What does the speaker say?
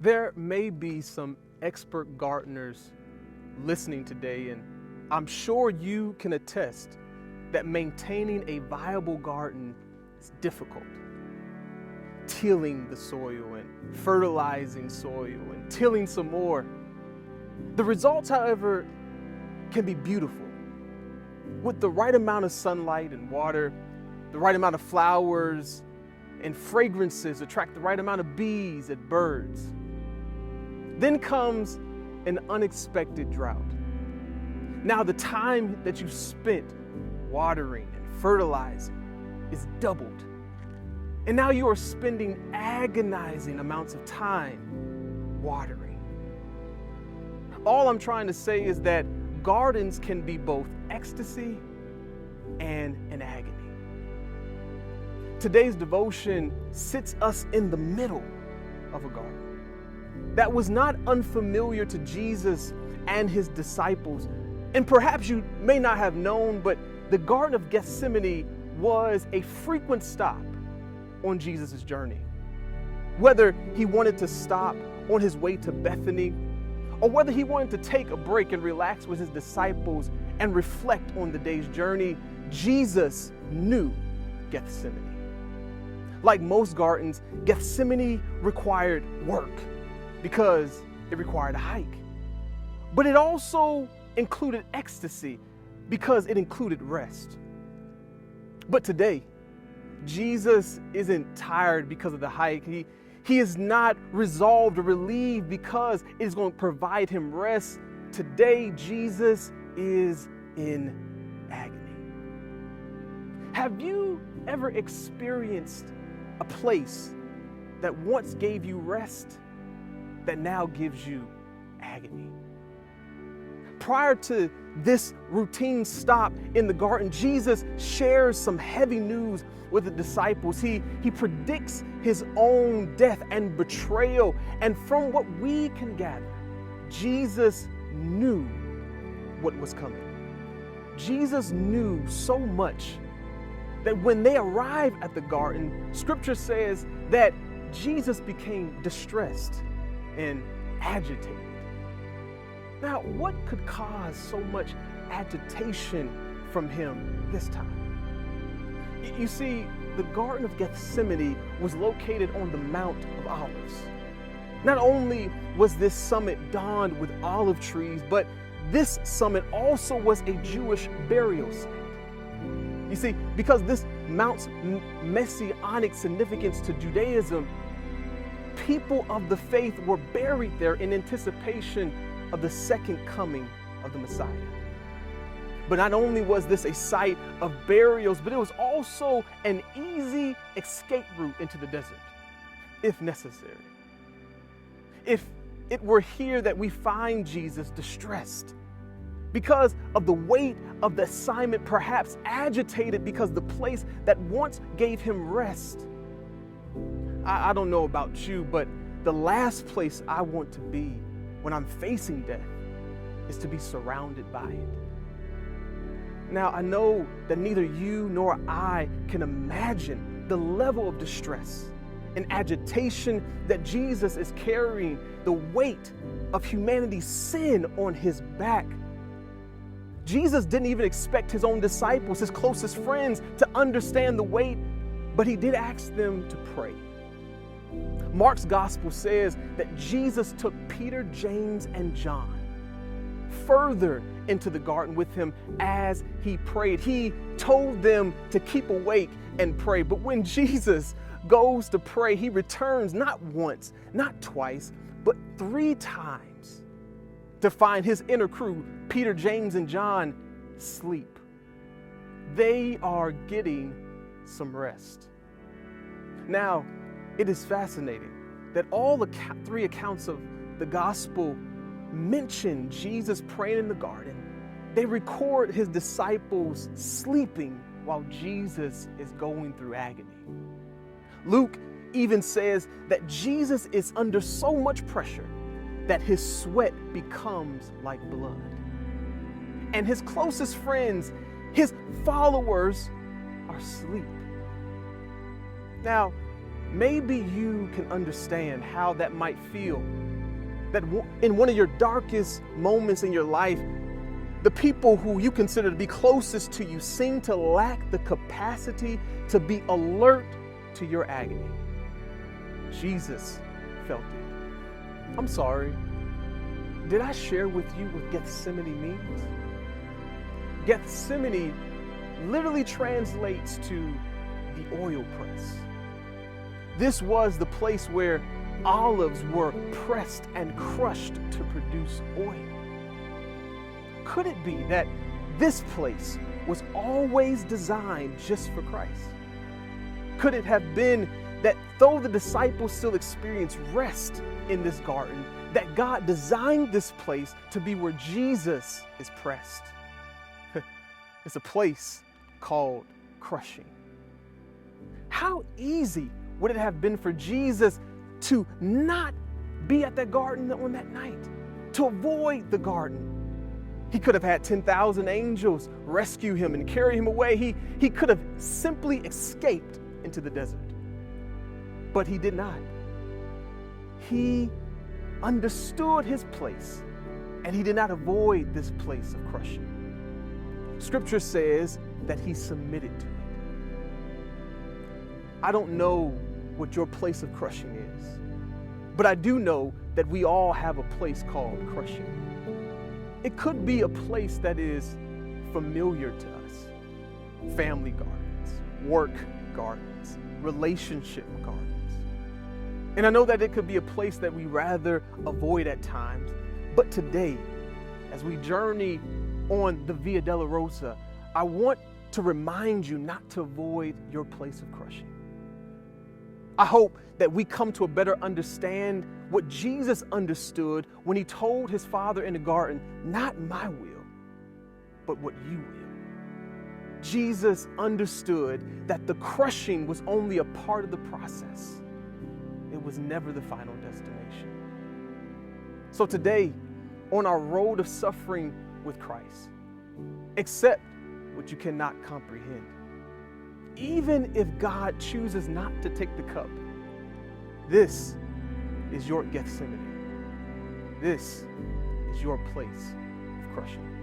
There may be some expert gardeners listening today, and I'm sure you can attest that maintaining a viable garden is difficult. Tilling the soil and fertilizing soil and tilling some more. The results, however, can be beautiful. With the right amount of sunlight and water, the right amount of flowers and fragrances attract the right amount of bees and birds. Then comes an unexpected drought. Now the time that you spent watering and fertilizing is doubled. And now you are spending agonizing amounts of time watering. All I'm trying to say is that gardens can be both ecstasy and an agony. Today's devotion sits us in the middle of a garden that was not unfamiliar to Jesus and his disciples. And perhaps you may not have known, but the Garden of Gethsemane was a frequent stop on Jesus' journey. Whether he wanted to stop on his way to Bethany, or whether he wanted to take a break and relax with his disciples and reflect on the day's journey, Jesus knew Gethsemane. Like most gardens, Gethsemane required work because it required a hike. But it also included ecstasy because it included rest. But today, Jesus isn't tired because of the hike. He is not resolved or relieved because it is going to provide him rest. Today, Jesus is in agony. Have you ever experienced a place that once gave you rest that now gives you agony? Prior to this routine stop in the garden, Jesus shares some heavy news with the disciples. He predicts his own death and betrayal. And from what we can gather, Jesus knew what was coming. Jesus knew so much that when they arrive at the garden, Scripture says that Jesus became distressed and agitated. Now, what could cause so much agitation from him this time? You see, the Garden of Gethsemane was located on the Mount of Olives. Not only was this summit donned with olive trees, but this summit also was a Jewish burial site. You see, because this mount's messianic significance to Judaism, people of the faith were buried there in anticipation of the second coming of the Messiah. But not only was this a site of burials, but it was also an easy escape route into the desert, if necessary. If it were here that we find Jesus distressed because of the weight of the assignment, perhaps agitated because the place that once gave him rest. I don't know about you, but the last place I want to be when I'm facing death is to be surrounded by it. Now, I know that neither you nor I can imagine the level of distress and agitation that Jesus is carrying, the weight of humanity's sin on his back. Jesus didn't even expect his own disciples, his closest friends, to understand the weight, but he did ask them to pray. Mark's gospel says that Jesus took Peter, James, and John further into the garden with him as he prayed. He told them to keep awake and pray. But when Jesus goes to pray, he returns not once, not twice, but 3 times to find his inner crew, Peter, James, and John, asleep. They are getting some rest. Now, it is fascinating that all the 3 accounts of the gospel mention Jesus praying in the garden. They record his disciples sleeping while Jesus is going through agony. Luke even says that Jesus is under so much pressure that his sweat becomes like blood. And his closest friends, his followers, are asleep. Now, maybe you can understand how that might feel. That in one of your darkest moments in your life, the people who you consider to be closest to you seem to lack the capacity to be alert to your agony. Jesus felt it. I'm sorry. Did I share with you what Gethsemane means? Gethsemane literally translates to the oil press. This was the place where olives were pressed and crushed to produce oil. Could it be that this place was always designed just for Christ? Could it have been that though the disciples still experienced rest in this garden, that God designed this place to be where Jesus is pressed? It's a place called crushing. How easy would it have been for Jesus to not be at that garden on that night, to avoid the garden? He could have had 10,000 angels rescue him and carry him away. He could have simply escaped into the desert. But he did not. He understood his place, and he did not avoid this place of crushing. Scripture says that he submitted to it. I don't know what your place of crushing is, but I do know that we all have a place called crushing. It could be a place that is familiar to us. Family gardens, work gardens, relationship gardens. And I know that it could be a place that we rather avoid at times. But today, as we journey on the Via Dolorosa, I want to remind you not to avoid your place of crushing. I hope that we come to a better understand what Jesus understood when he told his Father in the garden, not my will, but what you will. Jesus understood that the crushing was only a part of the process. It was never the final destination. So today, on our road of suffering with Christ, accept what you cannot comprehend. Even if God chooses not to take the cup, this is your Gethsemane. This is your place of crushing.